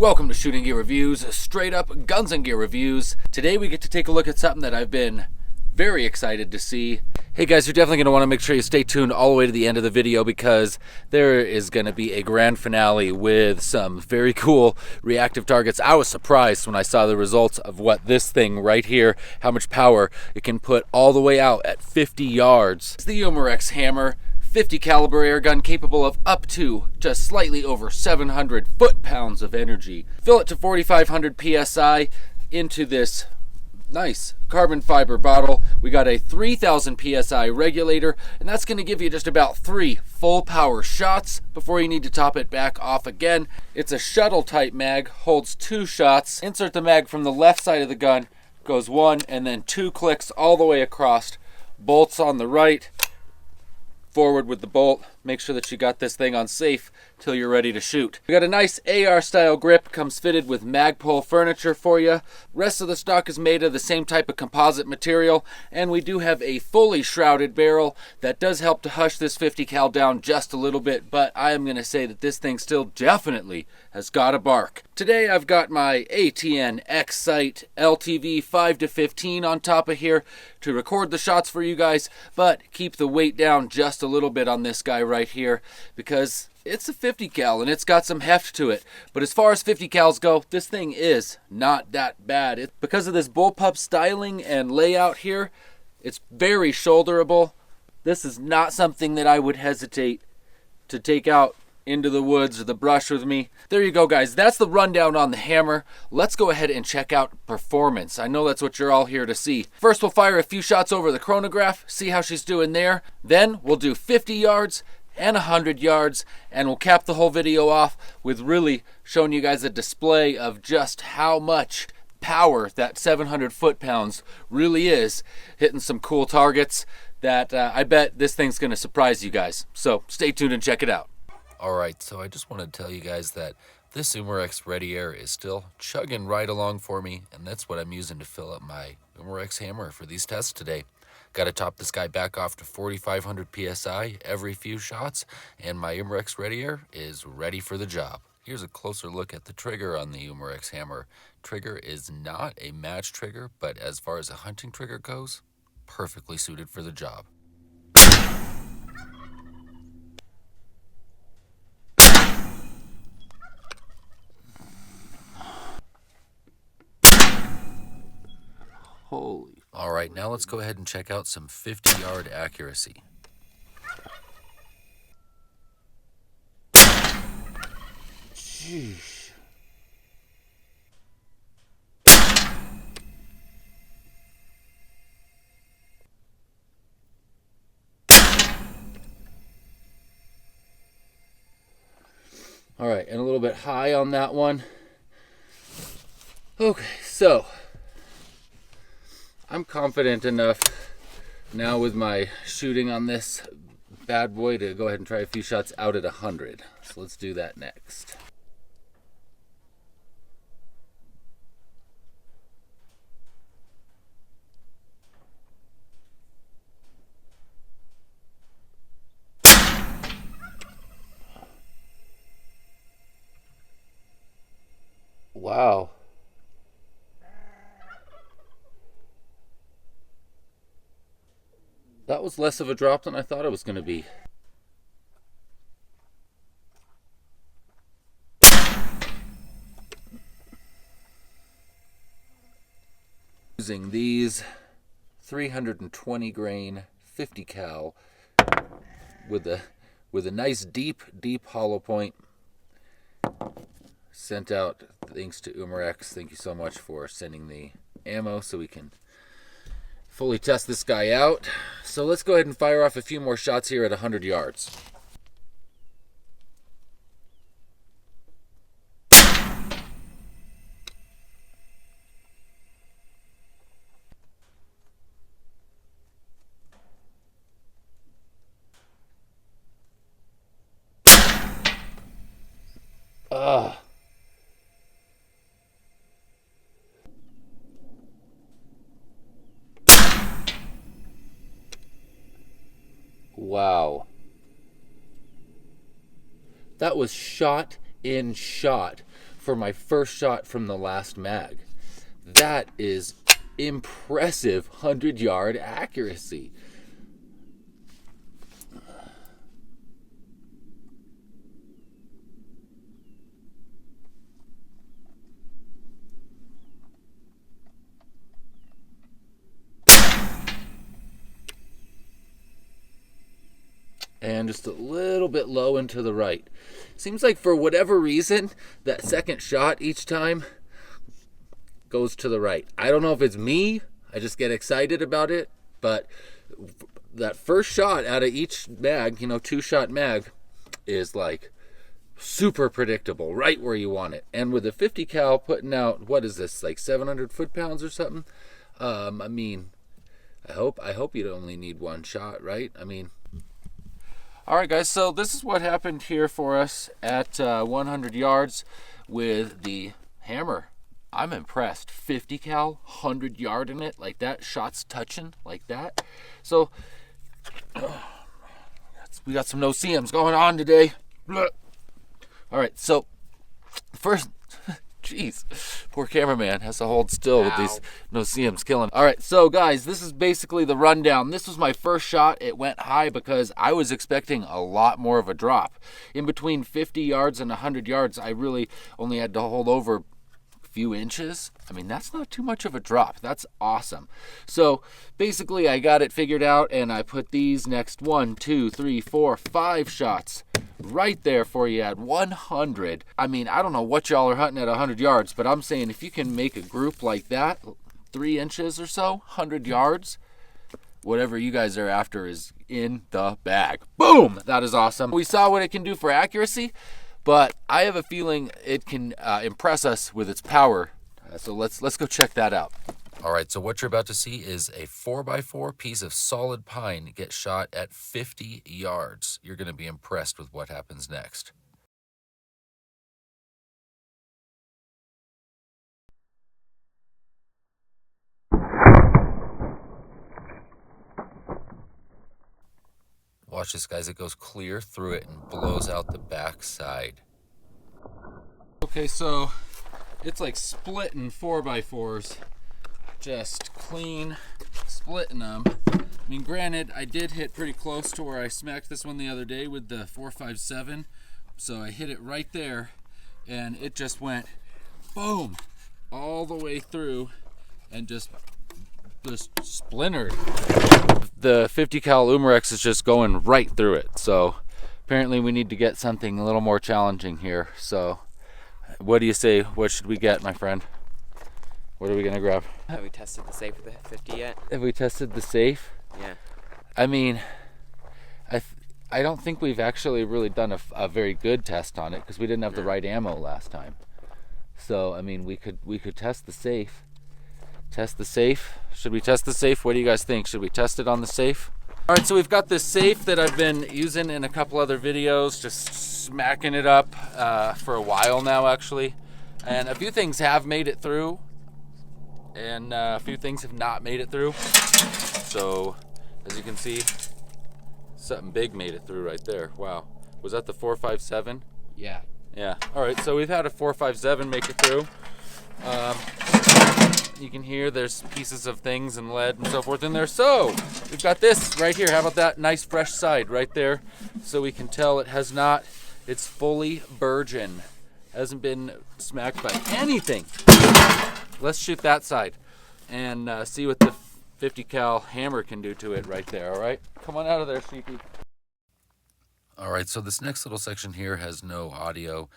Welcome to Shooting Gear Reviews, straight up guns and gear reviews. Today we get to take a look at something that I've been very excited to see. Hey guys, you're definitely going to want to make sure you stay tuned all the way to the end of the video because there is going to be a grand finale with some very cool reactive targets. I was surprised when I saw the results of what this thing right here, how much power it can put all the way out at 50 yards. It's the Umarex Hamer. 50 caliber air gun capable of up to just slightly over 700 foot-pounds of energy. Fill it to 4,500 psi into this nice carbon fiber bottle. We got a 3,000 psi regulator, and that's going to give you just about 3 full power shots before you need to top it back off again. It's a shuttle type mag, holds 2 shots. Insert the mag from the left side of the gun, goes 1 and then 2 clicks all the way across. Bolts on the right. Forward with the bolt. Make sure that you got this thing on safe till you're ready to shoot. We got a nice AR style grip, comes fitted with Magpul furniture for you. Rest of the stock is made of the same type of composite material, and we do have a fully shrouded barrel that does help to hush this 50 cal down just a little bit, but I am going to say that this thing still definitely has got a bark. Today I've got my ATN X-Sight LTV 5-15 on top of here to record the shots for you guys, but keep the weight down just a little bit on this guy right here because it's a 50 cal and it's got some heft to it. But as far as 50 cals go, this thing is not that bad. Because of this bullpup styling and layout here, it's very shoulderable. This is not something that I would hesitate to take out into the woods or the brush with me. There you go, guys. That's the rundown on the Hammer. Let's go ahead and check out performance. I know that's what you're all here to see. First, we'll fire a few shots over the chronograph, see how she's doing there. Then we'll do 50 yards and 100 yards, and we'll cap the whole video off with really showing you guys a display of just how much power that 700 foot-pounds really is, hitting some cool targets that I bet this thing's going to surprise you guys. So stay tuned and check it out. Alright, so I just want to tell you guys that this Umarex Ready Air is still chugging right along for me, and that's what I'm using to fill up my Umarex Hammer for these tests today. Got to top this guy back off to 4,500 psi every few shots, and my Umarex Ready Air is ready for the job. Here's a closer look at the trigger on the Umarex Hammer. Trigger is not a match trigger, but as far as a hunting trigger goes, perfectly suited for the job. Holy. All right, now let's go ahead and check out some 50-yard accuracy. Jeez. All right, and a little bit high on that one. Okay, so I'm confident enough now with my shooting on this bad boy to go ahead and try a few shots out at 100. So let's do that next. Wow. That was less of a drop than I thought it was going to be. Using these 320 grain 50 cal with a nice deep hollow point. Sent out thanks to Umarex. Thank you so much for sending the ammo so we can fully test this guy out. So let's go ahead and fire off a few more shots here at 100 yards. Wow. That was shot in shot. for my first shot from the last mag. That is impressive 100-yard accuracy. And just a little bit low and to the right. Seems like for whatever reason, that second shot each time goes to the right. I don't know if it's me, I just get excited about it, but that first shot out of each mag, 2-shot mag, is like super predictable, right where you want it. And with a 50 cal putting out, what is this, like 700 foot-pounds or something? I mean, I hope you only need one shot, right? I mean, all right, guys, so this is what happened here for us at 100 yards with the hammer. I'm impressed. 50 cal, 100 yard in it, like that, shots touching like that. So, we got some no-see-ums going on today. All right, so first, jeez, poor cameraman has to hold still with these no-see-ums killing. All right, so guys, this is basically the rundown. This was my first shot. It went high because I was expecting a lot more of a drop. In between 50 yards and 100 yards, I really only had to hold over a few inches. I mean, that's not too much of a drop. That's awesome. So basically, I got it figured out, and I put these next 1, 2, 3, 4, 5 shots right there for you at 100. I mean, I don't know what y'all are hunting at 100 yards, but I'm saying if you can make a group like that, 3 inches or so, 100 yards, whatever you guys are after is in the bag. Boom! That is awesome. We saw what it can do for accuracy, but I have a feeling it can impress us with its power. So let's go check that out. All right, so what you're about to see is a 4x4 piece of solid pine get shot at 50 yards. You're going to be impressed with what happens next. Watch this, guys. It goes clear through it and blows out the back side. Okay, so it's like splitting 4x4s. Just clean splitting them. I mean, granted, I did hit pretty close to where I smacked this one the other day with the 4.57. So I hit it right there, and it just went boom all the way through and just splintered. The 50 cal Umarex is just going right through it. So apparently we need to get something a little more challenging here. So what do you say? What should we get, my friend? What are we gonna grab? Have we tested the safe with the 50 yet? Have we tested the safe? Yeah. I mean, I don't think we've actually really done a very good test on it because we didn't have the right ammo last time. So I mean, we could test the safe. Test the safe. Should we test the safe? What do you guys think? Should we test it on the safe? All right, so we've got this safe that I've been using in a couple other videos, just smacking it up for a while now, actually. And a few things have made it through, and a few things have not made it through. So, as you can see, something big made it through right there. Wow. Was that the 4.57? Yeah. Yeah. All right, so we've had a 4.57 make it through. You can hear there's pieces of things and lead and so forth in there. So we've got this right here. How about that nice fresh side right there? So we can tell it has not, it's fully virgin. Hasn't been smacked by anything. Let's shoot that side and see what the 50 cal hammer can do to it right there, all right? Come on out of there, Sheepy. All right, so this next little section here has no audio.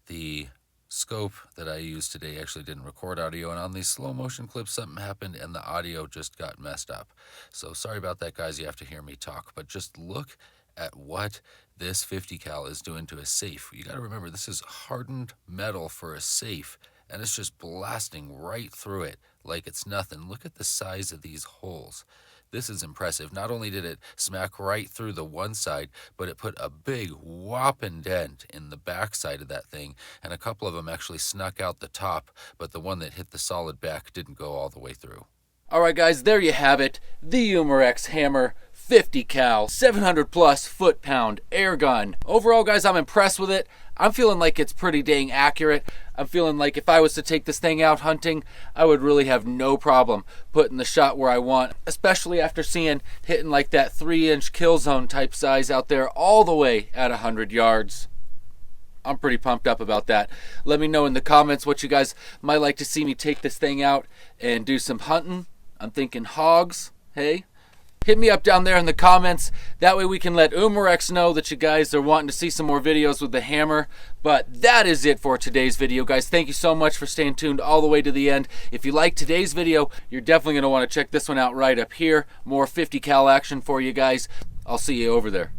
The scope that I used today actually didn't record audio, and on these slow motion clips something happened and the audio just got messed up. So sorry about that, guys. You have to hear me talk, but just look at what this 50 cal is doing to a safe. You got to remember, this is hardened metal for a safe, and it's just blasting right through it like it's nothing. Look at the size of these holes. This is impressive. Not only did it smack right through the one side, but it put a big whopping dent in the back side of that thing, and a couple of them actually snuck out the top, but the one that hit the solid back didn't go all the way through. All right, guys, there you have it. The Umarex Hamer 50 cal, 700 plus foot-pound air gun. Overall, guys, I'm impressed with it. I'm feeling like it's pretty dang accurate. I'm feeling like if I was to take this thing out hunting, I would really have no problem putting the shot where I want, especially after hitting like that 3-inch kill zone type size out there all the way at 100 yards. I'm pretty pumped up about that. Let me know in the comments what you guys might like to see me take this thing out and do some hunting. I'm thinking hogs, hey? Hit me up down there in the comments. That way we can let Umarex know that you guys are wanting to see some more videos with the hammer. But that is it for today's video, guys. Thank you so much for staying tuned all the way to the end. If you like today's video, you're definitely going to want to check this one out right up here. More 50 cal action for you guys. I'll see you over there.